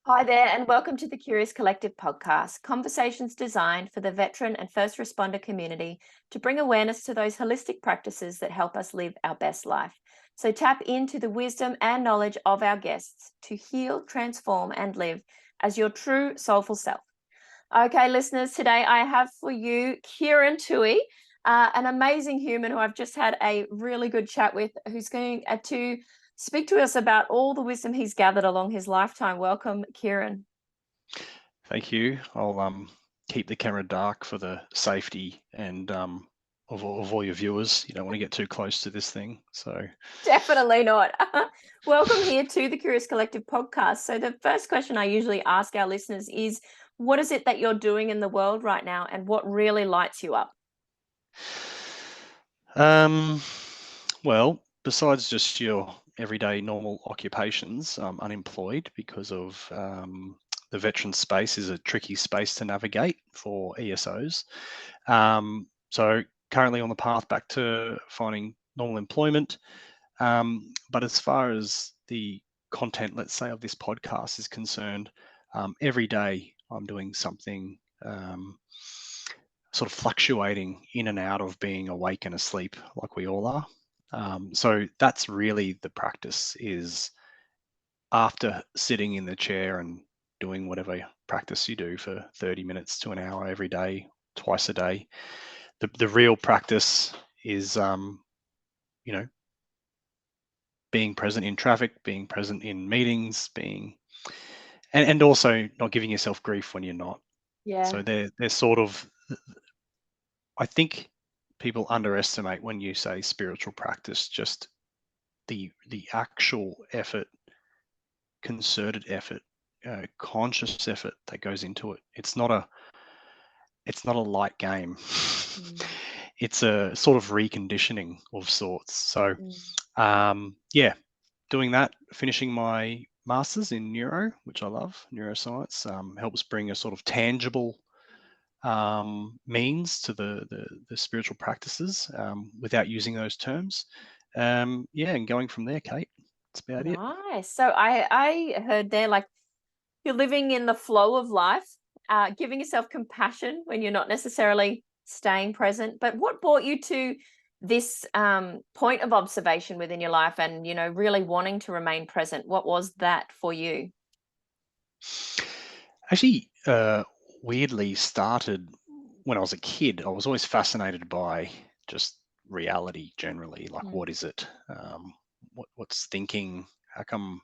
Hi there, and welcome to the Curious Collective podcast, conversations designed for the veteran and first responder community to bring awareness to those holistic practices that help us live our best life. So tap into the wisdom and knowledge of our guests to heal, transform, and live as your true soulful self. Okay, listeners, today I have for you Kieran Toohey, an amazing human who I've just had a really good chat with, who's going to speak to us about all the wisdom he's gathered along his lifetime. Welcome, Kieran. Thank you. I'll keep the camera dark for the safety and of all your viewers. You don't want to get too close to this thing. So Definitely not. Welcome here to the Curious Collective podcast. So, the first question I usually ask our listeners is, what is it that you're doing in the world right now, and what really lights you up? um, well, besides just your everyday normal occupations, I'm unemployed because of the veteran space is a tricky space to navigate for ESOs. So currently on the path back to finding normal employment. But as far as the content, let's say, of this podcast is concerned, every day I'm doing something sort of fluctuating in and out of being awake and asleep, like we all are. So that's really the practice, is after sitting in the chair and doing whatever practice you do for 30 minutes to an hour every day, twice a day, the real practice is, you know, being present in traffic, being present in meetings, and also not giving yourself grief when you're not. Yeah. So they're sort of, I think people underestimate when you say spiritual practice, just the actual effort, concerted effort, conscious effort that goes into it. It's not a light game. Mm, It's a sort of reconditioning of sorts. So mm. yeah, doing that, finishing my master's in neuro, which I love, neuroscience, helps bring a sort of tangible means to the spiritual practices without using those terms. Yeah, and going from there, Kate. That's about it. Nice. So I heard there, like, you're living in the flow of life, giving yourself compassion when you're not necessarily staying present. But what brought you to this point of observation within your life, and really wanting to remain present? What was that for you? Actually, weirdly started when I was a kid. I was always fascinated by just reality generally. Like, Mm. what is it? What's thinking? How come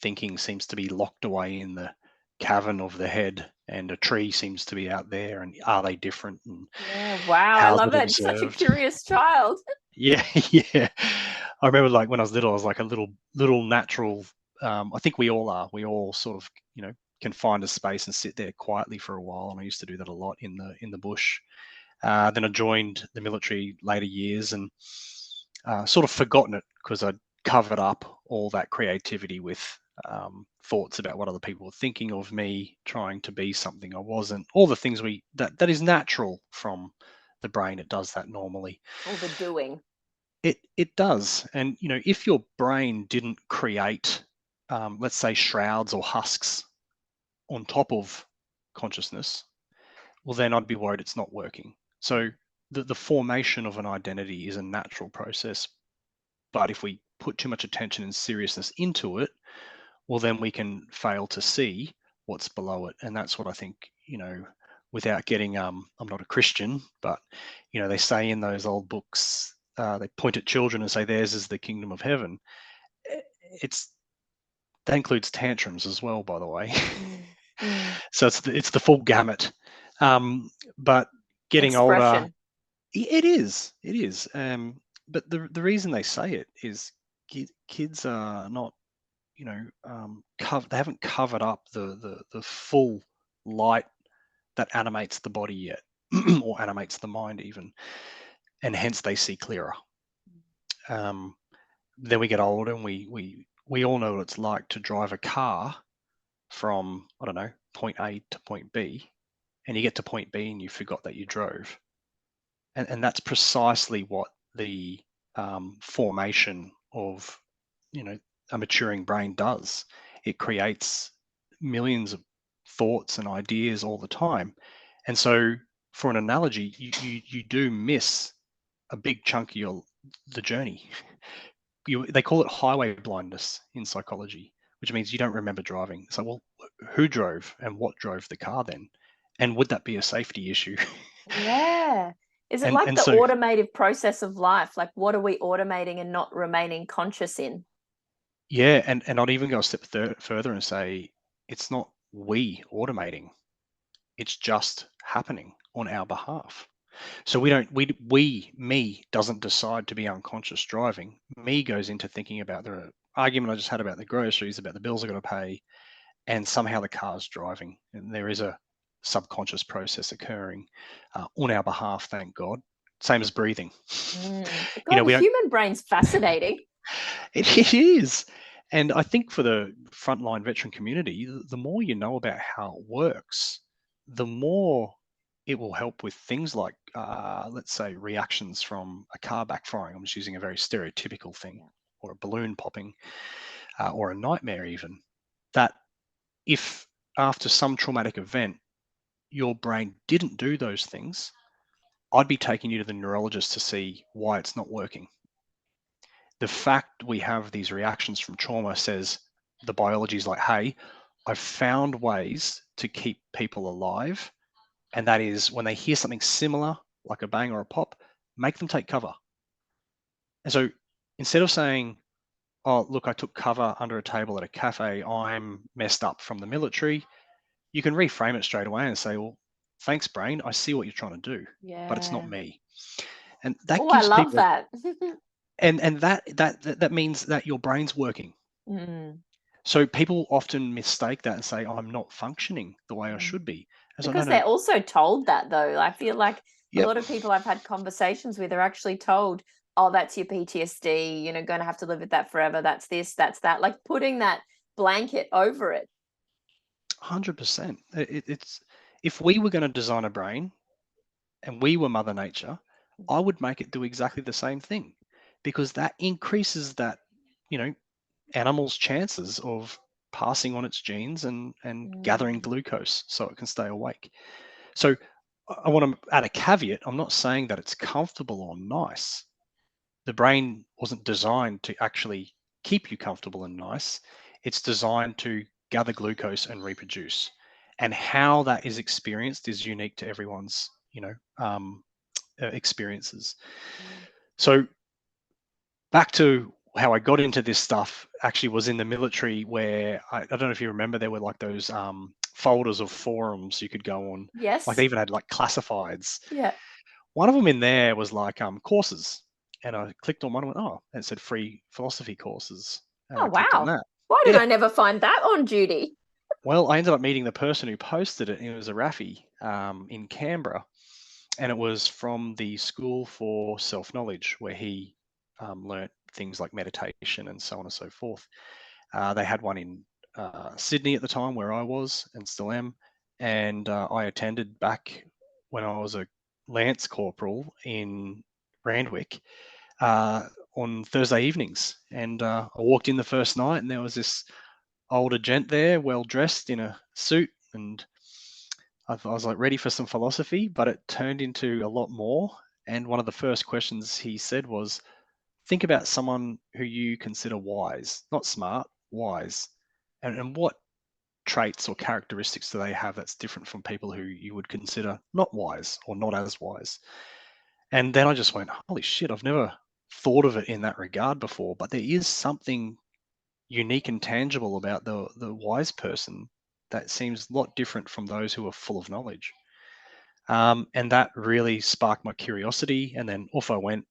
thinking seems to be locked away in the cavern of the head, and a tree seems to be out there? And are they different? And Yeah, wow, I how's love it that. Such a observed? curious child. Yeah, yeah. I remember, like, when I was little, I was like a little natural. I think we all are. We all sort of, can find a space and sit there quietly for a while. And I used to do that a lot in the bush. Then I joined the military later years and sort of forgotten it because I'd covered up all that creativity with thoughts about what other people were thinking of me, trying to be something I wasn't. All the things that is natural from the brain. It does that normally. All the doing. It does. And if your brain didn't create, let's say, shrouds or husks on top of consciousness, well, then I'd be worried it's not working. So the formation of an identity is a natural process. But if we put too much attention and seriousness into it, well, then we can fail to see what's below it. And that's what I think, without getting, I'm not a Christian, but, they say in those old books, they point at children and say, theirs is the kingdom of heaven. Eh, It's that includes tantrums as well, by the way. Mm, mm. So it's the full gamut. But getting older, Expression. it is. But the reason they say it is kids are not, they haven't covered up the full light that animates the body yet, or animates the mind even, and hence they see clearer. Um, then we get older, and we all know what it's like to drive a car from, I don't know, point A to point B, and you get to point B and you forgot that you drove. And that's precisely what the formation of, a maturing brain does. It creates millions of thoughts and ideas all the time. And so for an analogy, you do miss a big chunk of the journey. They call it highway blindness in psychology, which means you don't remember driving. So, well, who drove and what drove the car then? And would that be a safety issue? Yeah. Is it and like and the so automated process of life? Like, what are we automating and not remaining conscious in? yeah, and I'd even go a step further and say it's not we automating; it's just happening on our behalf. So we don't me doesn't decide to be unconscious driving. Me goes into thinking about the argument I just had about the groceries, about the bills I got to pay, and somehow the car's driving, and there is a subconscious process occurring on our behalf. Thank God. Same as breathing. God, the We don't. human brain's fascinating. It is. And I think for the frontline veteran community, the more you know about how it works, the more it will help with things like, let's say, reactions from a car backfiring. I'm just using a very stereotypical thing, or a balloon popping, or a nightmare, even. That if after some traumatic event, your brain didn't do those things, I'd be taking you to the neurologist to see why it's not working. The fact we have these reactions from trauma says the biology is like, hey, I've found ways to keep people alive. And that is when they hear something similar, like a bang or a pop, make them take cover. And so instead of saying, oh, look, I took cover under a table at a cafe, I'm messed up from the military, you can reframe it straight away and say, well, thanks, brain. I see what you're trying to do, but it's not Yeah. me. And that Oh, I gives love people, that. and that means that your brain's working. Mm, So people often mistake that and say, oh, I'm not functioning the way I mm. should be. It's like, no, Because no, they're also told that, though. I feel like a yep, lot of people I've had conversations with are actually told, oh, that's your PTSD, going to have to live with that forever. That's this, that's that. Like putting that blanket over it. 100%. It's if we were going to design a brain and we were Mother Nature, I would make it do exactly the same thing, because that increases that, you know, animal's chances of passing on its genes and gathering Mm, glucose so it can stay awake. So I want to add a caveat. I'm not saying that it's comfortable or nice. The brain wasn't designed to actually keep you comfortable and nice. It's designed to gather glucose and reproduce. And how that is experienced is unique to everyone's, experiences. mm. So back to how I got into this stuff actually was in the military, where I don't know if you remember, there were like those folders of forums you could go on. Like they Yes. even had like classifieds. Yeah. One of them in there was like courses, and I clicked on one and went, oh, and it said free philosophy courses, and Oh, I clicked on wow. that. Why did Yeah, I never find that on duty? well, I ended up meeting the person who posted it, and it was a Raffi in Canberra, and it was from the School for Self Knowledge, where he learnt things like meditation and so on and so forth. They had one in Sydney at the time, where I was and still am, and I attended back when I was a Lance Corporal in Randwick uh, on Thursday evenings. And I walked in the first night, and there was this older gent there, well dressed in a suit, and I was like ready for some philosophy, but it turned into a lot more. And one of the first questions he said was, think about someone who you consider wise, not smart, wise. And what traits or characteristics do they have that's different from people who you would consider not wise or not as wise? And then I just went, holy shit, I've never thought of it in that regard before. But there is something unique and tangible about the wise person that seems a lot different from those who are full of knowledge. And that really sparked my curiosity. And then off I went,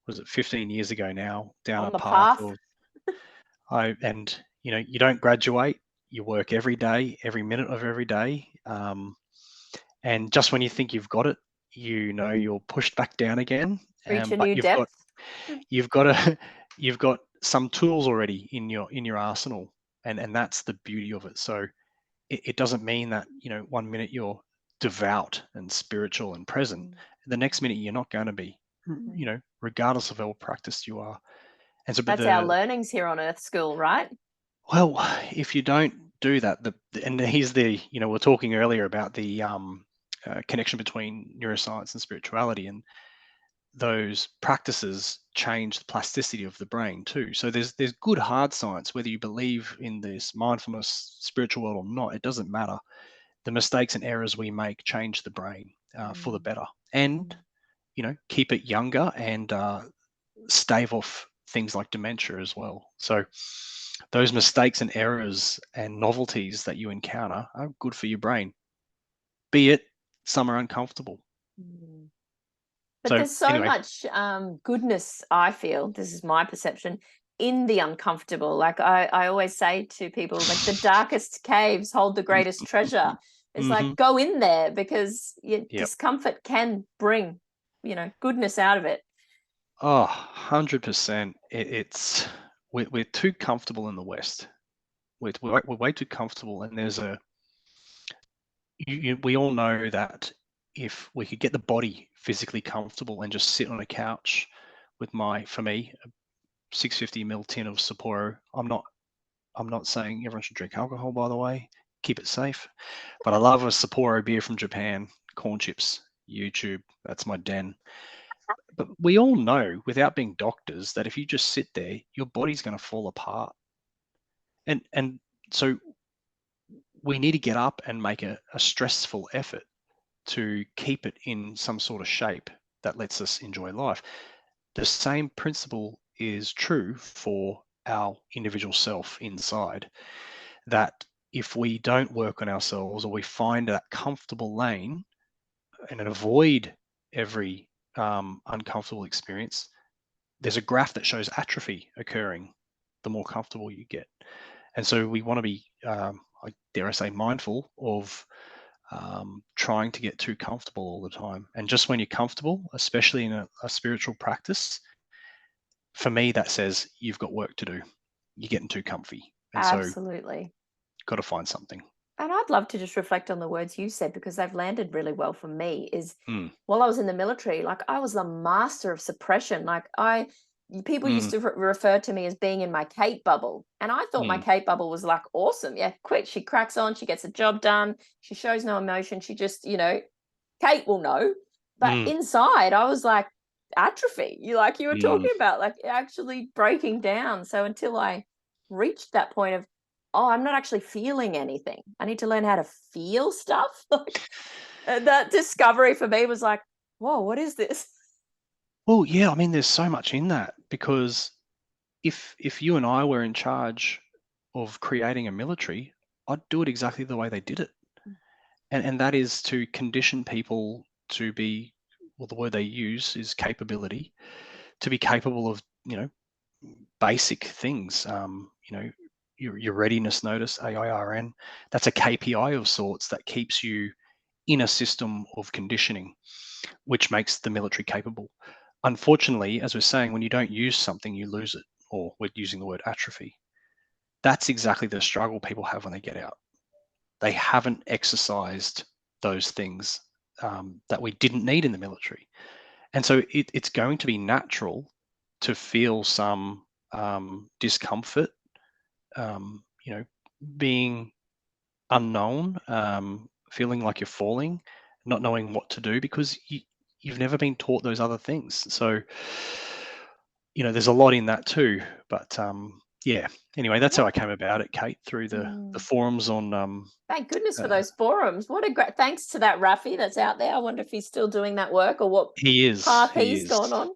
was it 15 years ago now, down On a the path path. of you don't graduate, you work every day, every minute of every day. And just when you think you've got it, you're pushed back down again. Reach a But new depth. you've got a you've got some tools already in your arsenal, and that's the beauty of it. So it doesn't mean that 1 minute you're devout and spiritual and present, Mm, the next minute you're not going to be, mm. regardless of how practiced you are. And so, but That's our learnings here on Earth School, right? well, if you don't do that, and here's the, we're talking earlier about the connection between neuroscience and spirituality, and those practices change the plasticity of the brain too. So there's good hard science, whether you believe in this mindfulness spiritual world or not, it doesn't matter. The mistakes and errors we make change the brain for the better, and keep it younger, and stave off things like dementia as well. So those mistakes and errors and novelties that you encounter are good for your brain, be it some are uncomfortable. But So there's so anyway, much goodness, I feel, this is my perception, in the uncomfortable. Like I always say to people, like the darkest caves hold the greatest treasure. It's like, go in there, because your discomfort can bring, goodness out of it. Oh, 100%. It's we're too comfortable in the West. We're way too comfortable, and there's we all know that if we could get the body physically comfortable and just sit on a couch with for me, a 650 ml tin of Sapporo. I'm not saying everyone should drink alcohol, by the way. Keep it safe. But I love a Sapporo beer from Japan, corn chips, YouTube. That's my den. But we all know, without being doctors, that if you just sit there, your body's going to fall apart. And so we need to get up and make a stressful effort to keep it in some sort of shape that lets us enjoy life. The same principle is true for our individual self inside, that if we don't work on ourselves, or we find that comfortable lane and avoid every uncomfortable experience, there's a graph that shows atrophy occurring the more comfortable you get. And so we want to be, I dare I say, mindful of trying to get too comfortable all the time. And just when you're comfortable, especially in a spiritual practice, for me, that says you've got work to do. You're getting too comfy. And Absolutely. So got to find something. And I'd love to just reflect on the words you said, because they've landed really well for me. While I was in the military, like I was the master of suppression. Like people used to refer to me as being in my Kate bubble. And I thought my Kate bubble was like awesome. Yeah, quick. She cracks on. She gets the job done. She shows no emotion. She just, Kate will know. But inside, I was like atrophy. You were talking about, like actually breaking down. So until I reached that point of, oh, I'm not actually feeling anything, I need to learn how to feel stuff. That discovery for me was like, whoa, what is this? Well, yeah, I mean, there's so much in that, because if you and I were in charge of creating a military, I'd do it exactly the way they did it. And that is to condition people to be, well, the word they use is capability, to be capable of, basic things. Your readiness notice, AIRN, that's a KPI of sorts that keeps you in a system of conditioning, which makes the military capable. Unfortunately, as we're saying, when you don't use something, you lose it, or we're using the word atrophy. That's exactly the struggle people have when they get out. They haven't exercised those things that we didn't need in the military. And so it's going to be natural to feel some discomfort, being unknown, feeling like you're falling, not knowing what to do, because you've never been taught those other things. So, there's a lot in that too. But yeah, anyway, that's how I came about it, Kate, through the forums on. Thank goodness for those forums. What a great, thanks to that Rafi that's out there. I wonder if he's still doing that work, or what path he's gone on.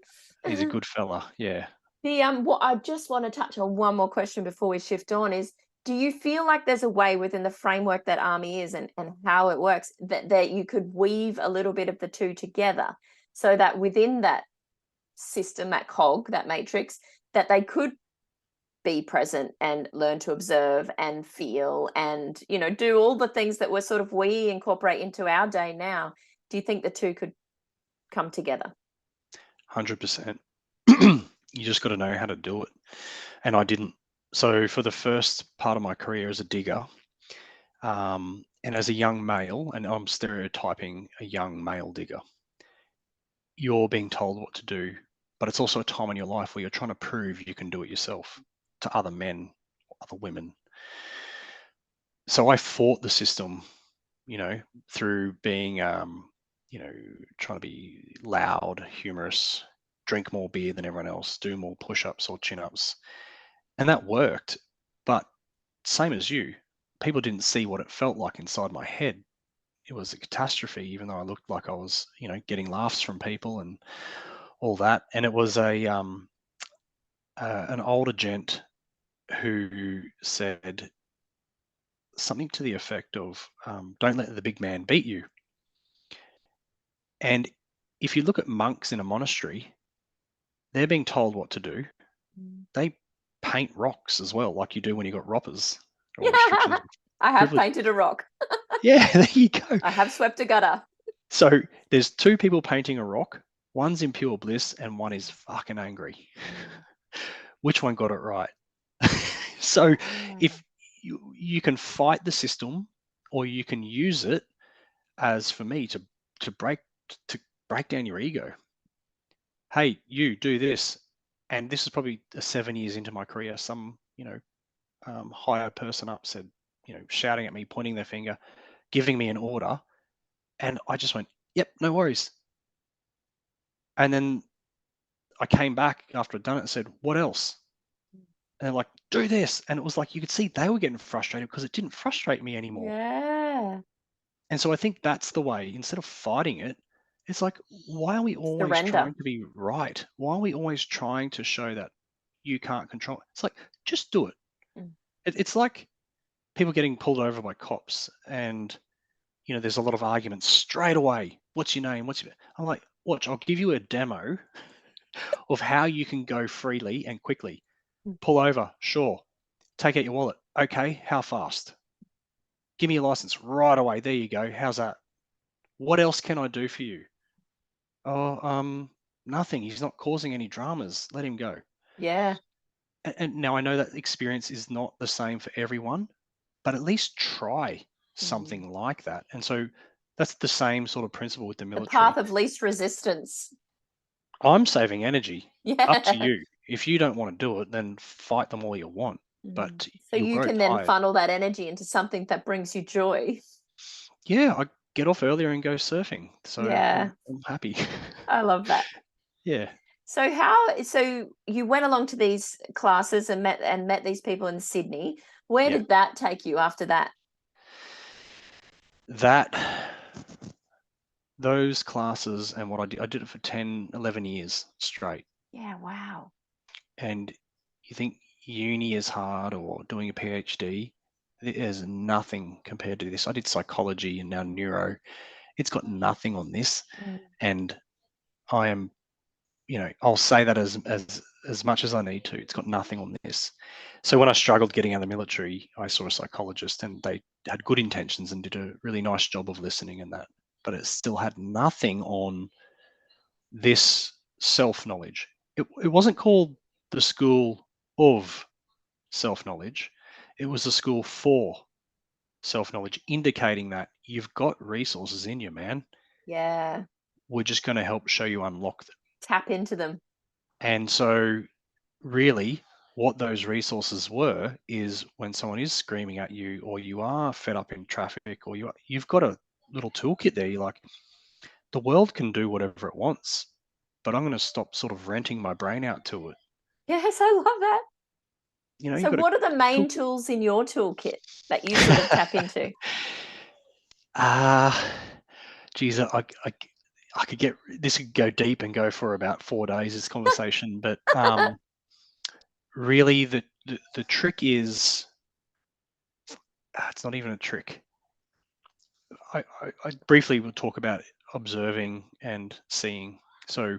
He's a good fella. Yeah. What I just want to touch on, one more question before we shift on, is, do you feel like there's a way within the framework that Army is, and how it works, that you could weave a little bit of the two together, so that within that system, that cog, that matrix, that they could be present and learn to observe and feel and, do all the things that we incorporate into our day now? Do you think the two could come together? 100%. You just got to know how to do it. And I didn't. So for the first part of my career as a digger, and as a young male, and I'm stereotyping a young male digger, you're being told what to do, but it's also a time in your life where you're trying to prove you can do it yourself to other men, other women. So I fought the system, through being, trying to be loud, humorous, drink more beer than everyone else, do more push-ups or chin-ups. And that worked. But same as you, people didn't see what it felt like inside my head. It was a catastrophe, even though I looked like I was, getting laughs from people and all that. And it was an older gent who said something to the effect of, "Don't let the big man beat you." And if you look at monks in a monastery, they're being told what to do. Mm. They paint rocks as well, like you do when you got roppers or restrictions of I have privilege. painted a rock. Yeah, there you go. I have swept a gutter. So there's two people painting a rock. One's in pure bliss and one is fucking angry. Which one got it right? So if you can fight the system, or you can use it as, for me, to break to break down your ego. Hey, you do this. And this is probably 7 years into my career. Some, higher person up said, shouting at me, pointing their finger, giving me an order. And I just went, yep, no worries. And then I came back after I'd done it and said, what else? And they're like, do this. And it was like, you could see they were getting frustrated because it didn't frustrate me anymore. Yeah. And so I think that's the way. Instead of fighting it, it's like, why are we always Surrender. trying to be right? Why are we always trying to show that you can't control it? It's like, just do it. Mm. It's like people getting pulled over by cops, and there's a lot of arguments straight away. What's your name? I'm like, watch, I'll give you a demo of how you can go freely and quickly. Mm. Pull over, sure. Take out your wallet. Okay, how fast? Give me your license right away. There you go. How's that? What else can I do for you? Oh, nothing. He's not causing any dramas. Let him go. Yeah. And now I know that experience is not the same for everyone, but at least try something like that. And so that's the same sort of principle with the The path military. of least resistance. I'm saving energy. Up to Yeah. you. If you don't want to do it, then fight them all you want, but So you'll you grow can then tired. funnel that energy into something that brings you joy. Yeah, I get off earlier and go surfing. So Yeah. I'm happy. I love that. Yeah. So you went along to these classes and met these people in Sydney. Where Yeah. did that take you after that? Those classes and what I did it for 10, 11 years straight. Yeah, wow. And you think uni is hard or doing a PhD, there's nothing compared to this. I did psychology and now neuro. It's got nothing on this. Mm. And I am, I'll say that as much as I need to. It's got nothing on this. So when I struggled getting out of the military, I saw a psychologist, and they had good intentions and did a really nice job of listening and that. But it still had nothing on this self-knowledge. It wasn't called the school of self-knowledge. It was the school for self-knowledge, indicating that you've got resources in you, man. Yeah. We're just going to help show you unlock them. Tap into them. And so really what those resources were is when someone is screaming at you, or you are fed up in traffic, or you've got a little toolkit there. You're like, the world can do whatever it wants, but I'm going to stop sort of renting my brain out to it. Yes, I love that. You've So got what are the main toolkit. tools in your toolkit that you sort of tap into? Geez, I could get this could go deep and go for about 4 days, this conversation, but really the trick is, it's not even a trick. I briefly will talk about observing and seeing. So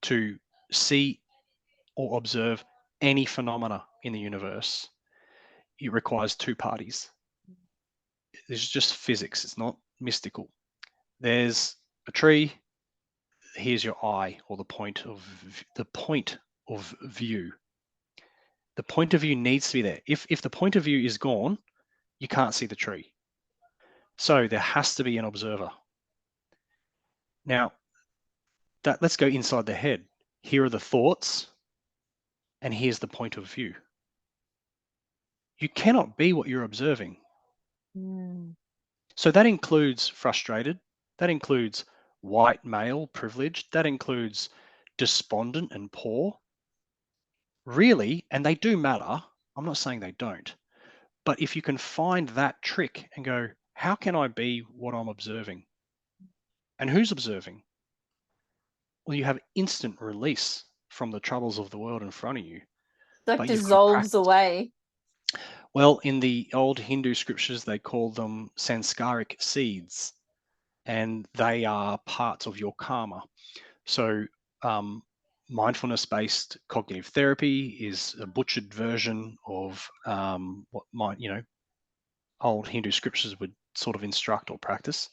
to see or observe any phenomena in the universe, it requires two parties. This is just physics. It's not mystical. There's a tree. Here's your eye, or the point of view. The point of view needs to be there. If the point of view is gone, you can't see the tree. So there has to be an observer. Now, let's go inside the head. Here are the thoughts, and here's the point of view. You cannot be what you're observing. Mm. So that includes frustrated, that includes white male privileged, that includes despondent and poor. Really, and they do matter. I'm not saying they don't. But if you can find that trick and go, how can I be what I'm observing? And who's observing? Well, you have instant release from the troubles of the world in front of you, It like but you've got to dissolves practice. away. Well, in the old Hindu scriptures, they call them sanskaric seeds, and they are parts of your karma. So, mindfulness-based cognitive therapy is a butchered version of what might, old Hindu scriptures would sort of instruct or practice.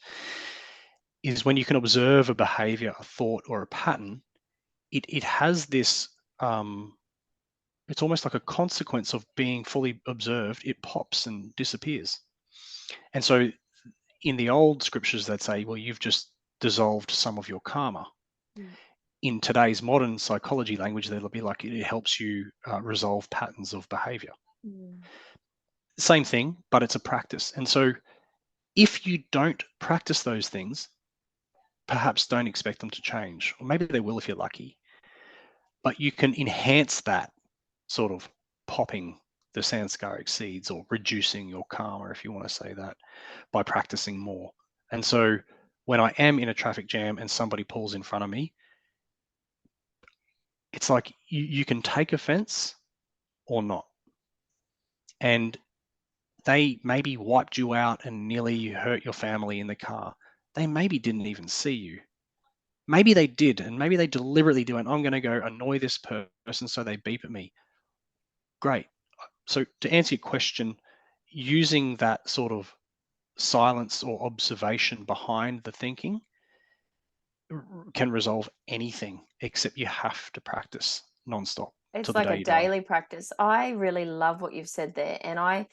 Is when you can observe a behavior, a thought, or a pattern, it has this. It's almost like a consequence of being fully observed. It pops and disappears. And so, in the old scriptures, they'd say, "Well, you've just dissolved some of your karma." Mm. In today's modern psychology language, they'll be like, it helps you resolve patterns of behavior. Mm. Same thing, but it's a practice. And so, if you don't practice those things, perhaps don't expect them to change, or maybe they will if you're lucky. But you can enhance that sort of popping the sanskaric seeds or reducing your karma, if you want to say that, by practicing more. And so when I am in a traffic jam and somebody pulls in front of me, it's like you can take offense or not. And they maybe wiped you out and nearly hurt your family in the car. They maybe didn't even see you. Maybe they did, and maybe they deliberately do, and I'm going to go annoy this person so they beep at me. Great. So to answer your question, using that sort of silence or observation behind the thinking can resolve anything, except you have to practice nonstop till It's the like day a you die. daily practice. I really love what you've said there, and I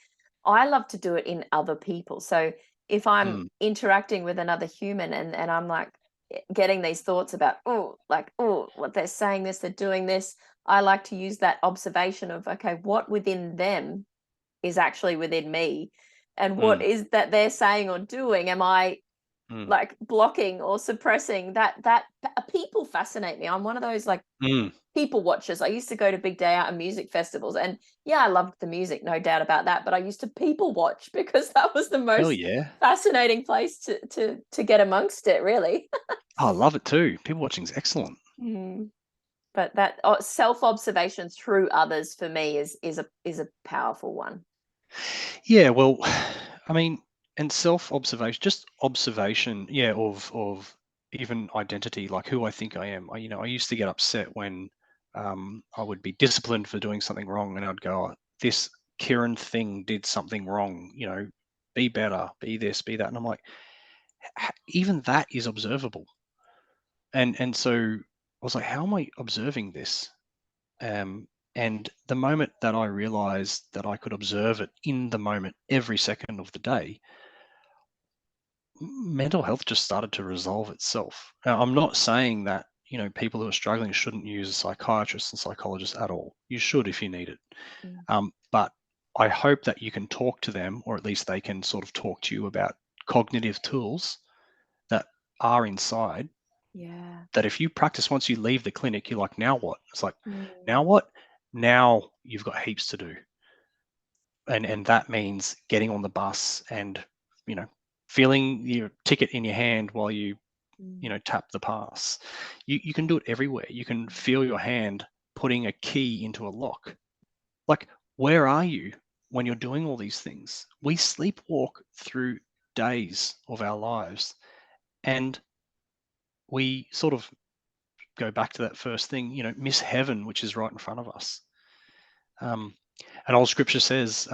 love to do it in other people. So if I'm Mm, interacting with another human and I'm like getting these thoughts about, oh, like, oh, what they're saying this, they're doing this, I like to use that observation of, okay, what within them is actually within me, and what mm, is that they're saying or doing, am I mm, like blocking or suppressing? People fascinate me. I'm one of those like mm. people watchers. I used to go to big day out and music festivals, and yeah, I loved the music, no doubt about that. But I used to people watch because that was the Hell most yeah. fascinating place to get amongst it, really. Oh, I love it too. People watching is excellent. Mm. But that self observation through others for me is a powerful one. Yeah, well, I mean, and self-observation, just observation, yeah, of even identity, like who I think I am. I used to get upset when I would be disciplined for doing something wrong, and I'd go, "Oh, this Kieran thing did something wrong. Be better, be this, be that." And I'm like, even that is observable. And so I was like, how am I observing this? And the moment that I realized that I could observe it in the moment every second of the day, mental health just started to resolve itself. Now, I'm not saying that, people who are struggling shouldn't use a psychiatrist and psychologist at all. You should if you need it. Mm. But I hope that you can talk to them, or at least they can sort of talk to you about cognitive tools that are inside, Yeah. that if you practice once you leave the clinic, you're like, now what? It's like, now Mm. what? Now you've got heaps to do. And that means getting on the bus and, you know, feeling your ticket in your hand while you Mm. tap the pass. You can do it everywhere. You can feel your hand putting a key into a lock. Like, where are you when you're doing all these things? We sleepwalk through days of our lives, and we sort of go back to that first thing, miss heaven, which is right in front of us. Um, and old scripture says,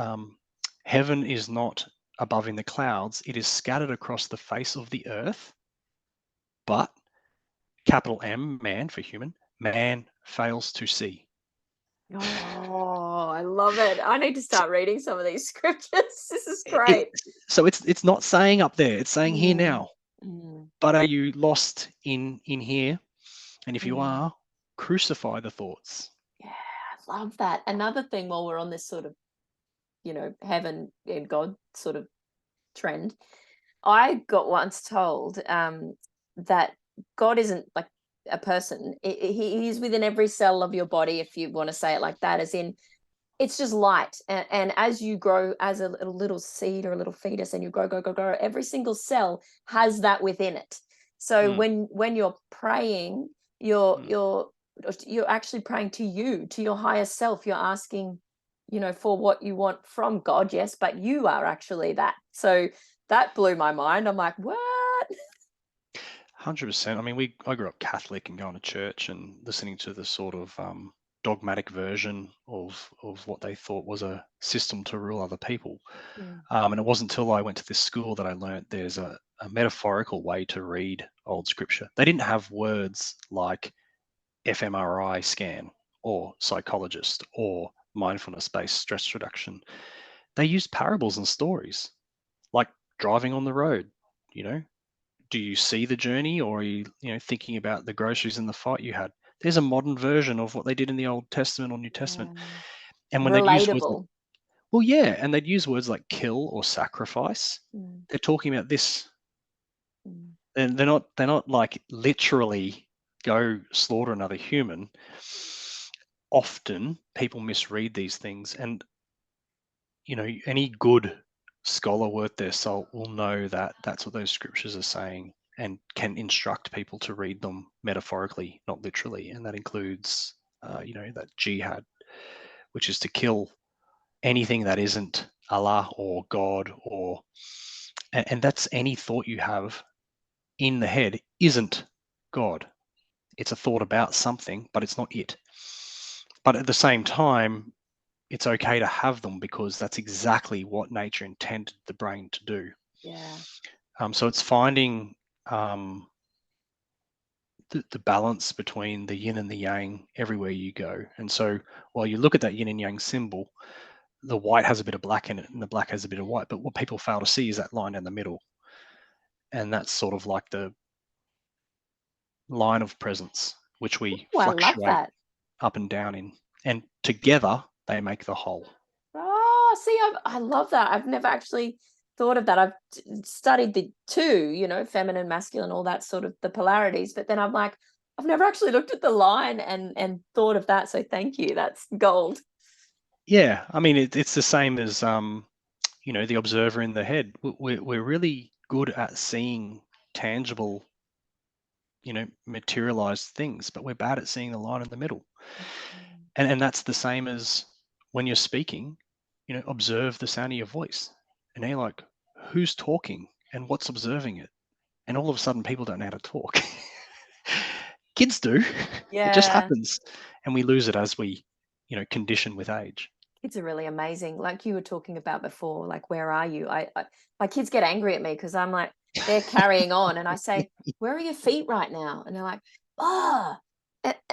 heaven is not above in the clouds, it is scattered across the face of the earth, but capital M, man for human, man fails to see. Oh, I love it. I need to So start reading some of these scriptures. This is it, great. so it's not saying up there, it's saying here Mm. now. Mm. But are you lost in here? And if you Mm. are, crucify the thoughts. Yeah, I love that. Another thing while we're on this sort of, heaven and God sort of trend. I got once told that God isn't like a person. He's within every cell of your body, if you want to say it like that, as in it's just light. And as you grow as a little seed or a little fetus and you grow, every single cell has that within it. So Mm, when you're praying, you're mm. you're you're actually praying to you, to your higher self. You're asking, for what you want from God, yes, but you are actually that. So that blew my mind. I'm like, what? 100%. I mean, I grew up Catholic and going to church and listening to the sort of dogmatic version of what they thought was a system to rule other people. Mm. And it wasn't until I went to this school that I learned there's a metaphorical way to read old scripture. They didn't have words like fMRI scan or psychologist or mindfulness-based stress reduction. They used parables and stories, like driving on the road. You know, do you see the journey, or are you, thinking about the groceries and the fight you had? There's a modern version of what they did in the Old Testament or New Testament. Yeah. And when they'd use words like, Relatable. well, yeah, and they'd use words like kill or sacrifice, Mm, they're talking about this. mm. And they're not like literally go slaughter another human. Often people misread these things, and any good scholar worth their salt will know that that's what those scriptures are saying, and can instruct people to read them metaphorically, not literally. And that includes that jihad, which is to kill anything that isn't Allah or God, and that's any thought you have in the head isn't God. It's a thought about something, but it's not it. But at the same time, it's okay to have them because that's exactly what nature intended the brain to do. Yeah. So it's finding the balance between the yin and the yang everywhere you go. And so while you look at that yin and yang symbol, the white has a bit of black in it and the black has a bit of white. But what people fail to see is that line in the middle. And that's sort of like the line of presence, which we Oh, I love fluctuate that. up and down in. And together they make the whole. Oh, see, I love that. I've never actually thought of that. I've studied the two, feminine, masculine, all that sort of the polarities, but then I'm like, I've never actually looked at the line and thought of that. So thank you. That's gold. Yeah, I mean, it's the same as the observer in the head. We're really good at seeing tangible, materialized things, but we're bad at seeing the line in the middle. Mm. And that's the same as when you're speaking, observe the sound of your voice. And then you're like, who's talking and what's observing it? And all of a sudden people don't know how to talk. Kids do. It just Yeah. happens. And we lose it as we, condition with age. Kids are really amazing. Like you were talking about before, like, where are you? My kids get angry at me because I'm like, they're carrying on. And I say, where are your feet right now? And they're like, ah,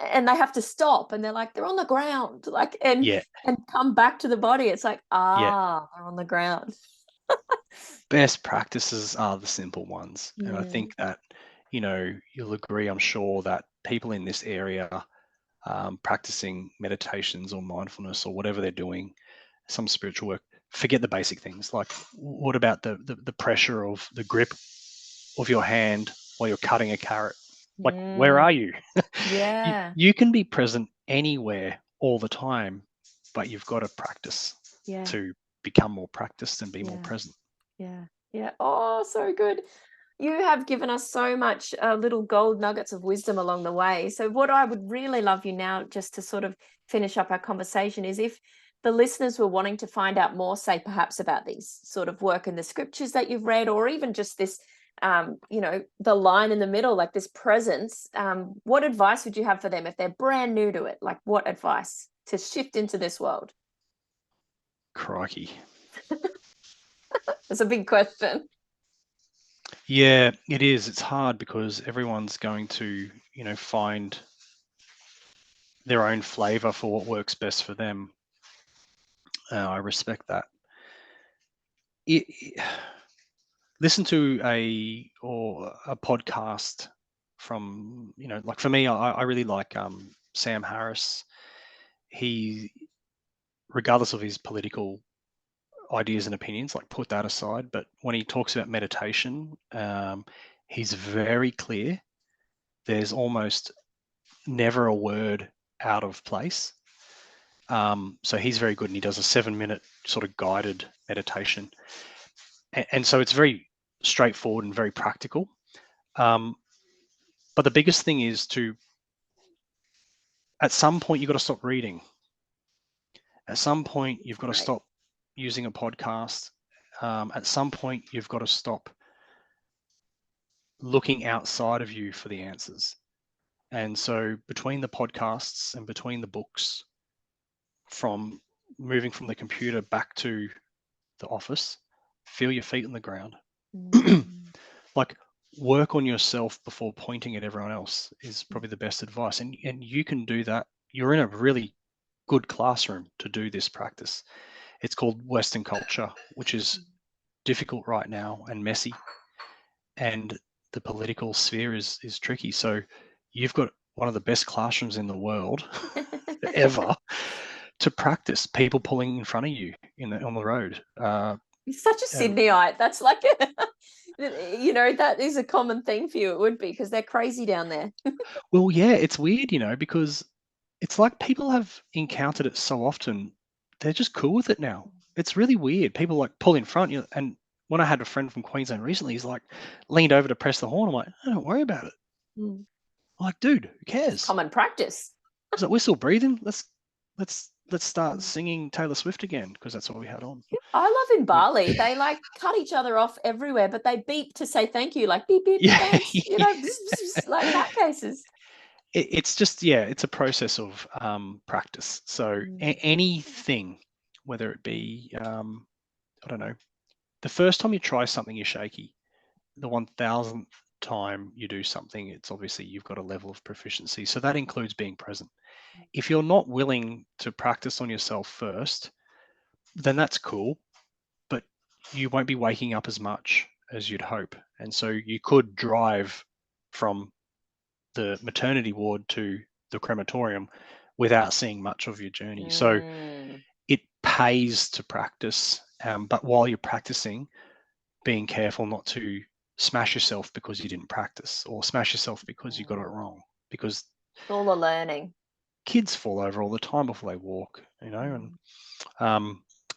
and they have to stop. And they're like, they're on the ground. Like, Yeah, and come back to the body. It's like, yeah. they're on the ground. Best practices are the simple ones. And I Mm, think that, you'll agree, I'm sure, that people in this area practicing meditations or mindfulness or whatever they're doing, some spiritual work, forget the basic things. Like, what about the pressure of the grip of your hand while you're cutting a carrot? Like, where are mm, you? you, yeah. you can be present anywhere all the time, but you've got to practice Yeah. to become more practiced and be more Yeah. present. Yeah. Yeah. Oh, so good. You have given us so much little gold nuggets of wisdom along the way. So, what I would really love you now, just to sort of finish up our conversation, is if the listeners were wanting to find out more, say, perhaps about these sort of work in the scriptures that you've read, or even just this, the line in the middle, like this presence, what advice would you have for them if they're brand new to it? Like, what advice to shift into this world? Crikey. It's a big question. Yeah, it is. It's hard because everyone's going to, find their own flavor for what works best for them. I respect that. It, listen to a podcast from, like, for me, I really like Sam Harris. He, regardless of his political ideas and opinions, like put that aside. But when he talks about meditation, he's very clear. There's almost never a word out of place. So he's very good, and he does a 7-minute sort of guided meditation. And so it's very straightforward and very practical. But the biggest thing is at some point, you've got to stop reading. At some point, you've got to stop using a podcast. At some point, you've got to stop looking outside of you for the answers. And so between the podcasts and between the books, from moving from the computer back to the office, feel your feet on the ground. Like, work on yourself before pointing at everyone else is probably the best advice. And you can do that. You're in a really good classroom to do this practice. It's called Western culture, which is difficult right now and messy. And the political sphere is tricky. So you've got one of the best classrooms in the world ever to practice. People pulling in front of you on the road. You're such a Sydneyite. That's like, that is a common thing for you. It would be, because they're crazy down there. Well, yeah, it's weird, because it's like people have encountered it so often, they're just cool with it now. It's really weird. People like pull in front, and when I had a friend from Queensland recently, he's like leaned over to press the horn. I'm like, oh, don't worry about it. I'm like, dude, who cares? It's common practice. Is it whistle breathing? Let's start singing Taylor Swift again, because that's what we had on. I love in Bali, they like cut each other off everywhere, but they beep to say thank you, like beep beep, thanks, like nutcases. It's just, it's a process of practice. So anything, whether it be, I don't know, the first time you try something, you're shaky. The 1000th time you do something, it's obviously you've got a level of proficiency. So that includes being present. If you're not willing to practice on yourself first, then that's cool, but you won't be waking up as much as you'd hope. And so you could drive from the maternity ward to the crematorium without seeing much of your journey. So it pays to practice, but while you're practicing, being careful not to smash yourself because you didn't practice, or smash yourself because you got it wrong, because it's all the learning. Kids fall over all the time before they walk, and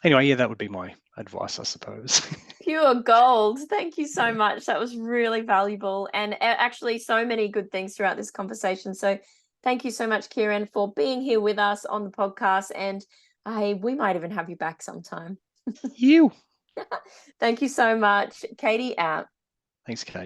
anyway, that would be my advice, I suppose. Pure gold. Thank you so much. That was really valuable, and actually so many good things throughout this conversation. So thank you so much, Kieran, for being here with us on the podcast, and we might even have you back sometime. You. Thank you so much. Katie out. Thanks, Kate.